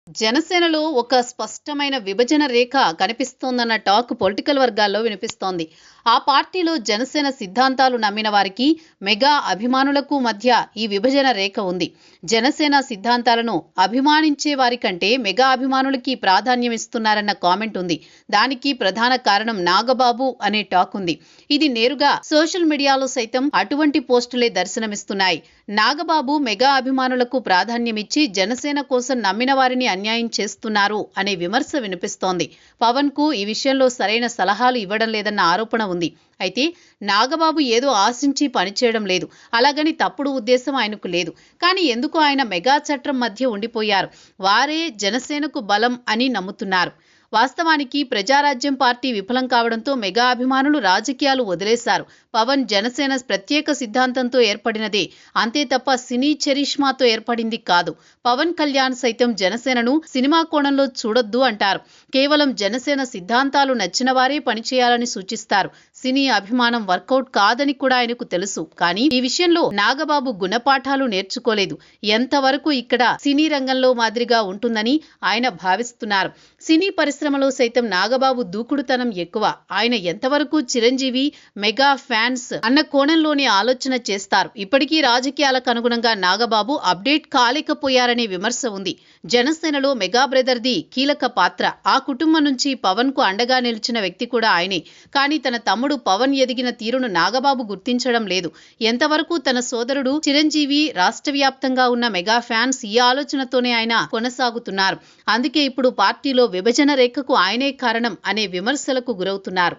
జనసేనలో ఒక స్పష్టమైన విభజన రేఖ కనిపిస్తోందన్న టాక్ పొలిటికల్ వర్గాల్లో వినిపిస్తోంది. ఆ పార్టీలో జనసేన సిద్ధాంతాలు నమ్మిన వారికి, మెగా అభిమానులకు మధ్య ఈ విభజన రేఖ ఉంది. జనసేన సిద్ధాంతాలను అభిమానించే వారి కంటే మెగా అభిమానులకి ప్రాధాన్యం ఇస్తున్నారన్న కామెంట్ ఉంది. దానికి ప్రధాన కారణం నాగబాబు అనే టాక్ ఉంది. ఇది నేరుగా సోషల్ మీడియాలో సైతం అటువంటి పోస్టులే దర్శనమిస్తున్నాయి. నాగబాబు మెగా అభిమానులకు ప్రాధాన్యమిచ్చి జనసేన కోసం నమ్మిన వారిని అన్యాయం చేస్తున్నారు అనే విమర్శ వినిపిస్తోంది. పవన్ కు ఈ విషయంలో సరైన సలహాలు ఇవ్వడం లేదన్న ఆరోపణ ఉంది. అయితే నాగబాబు ఏదో ఆశించి పనిచేయడం లేదు, అలాగని తప్పుడు ఉద్దేశం ఆయనకు లేదు. కానీ ఎందుకు ఆయన మెగా చట్రం మధ్య ఉండిపోయారు. వారే జనసేనకు బలం అని నమ్ముతున్నారు. వాస్తవానికి ప్రజారాజ్యం పార్టీ విఫలం కావడంతో మెగా అభిమానులు రాజకీయాలు వదిలేశారు. పవన్ జనసేన ప్రత్యేక సిద్ధాంతంతో ఏర్పడినదే, అంతే తప్ప సినీ చరిష్మాతో ఏర్పడింది కాదు. పవన్ కళ్యాణ్ సైతం జనసేనను సినిమా కోణంలో చూడొద్దు అంటారు. కేవలం జనసేన సిద్ధాంతాలు నచ్చిన వారే పనిచేయాలని సూచిస్తారు. సినీ అభిమానం వర్కౌట్ కాదని కూడా ఆయనకు తెలుసు. కానీ ఈ విషయంలో నాగబాబు గుణపాఠాలు నేర్చుకోలేదు. ఎంతవరకు ఇక్కడ సినీ రంగంలో మాదిరిగా ఉంటుందని ఆయన భావిస్తున్నారు. సినీ పరిశ్రమలో సైతం నాగబాబు దూకుడుతనం ఎక్కువ. ఆయన ఎంతవరకు చిరంజీవి మెగా ఫ్యాన్స్ అన్న కోణంలోనే ఆలోచన చేస్తారు. ఇప్పటికీ రాజకీయాలకు అనుగుణంగా నాగబాబు అప్డేట్ కాలేకపోయారనే విమర్శ ఉంది. జనసేనలో మెగా బ్రదర్ది కీలక పాత్ర. ఆ కుటుంబం నుంచి పవన్ కు అండగా నిలిచిన వ్యక్తి కూడా ఆయనే. కానీ తన తమ్ముడు పవన్ ఎదిగిన తీరును నాగబాబు గుర్తించడం లేదు. ఎంతవరకు తన సోదరుడు చిరంజీవి, రాష్ట్ర వ్యాప్తంగా ఉన్న మెగా ఫ్యాన్స్ ఈ ఆలోచనతోనే ఆయన కొనసాగుతున్నారు. అందుకే ఇప్పుడు పార్టీలో విభజన రేఖకు ఆయనే కారణం అనే విమర్శలకు గురవుతున్నారు.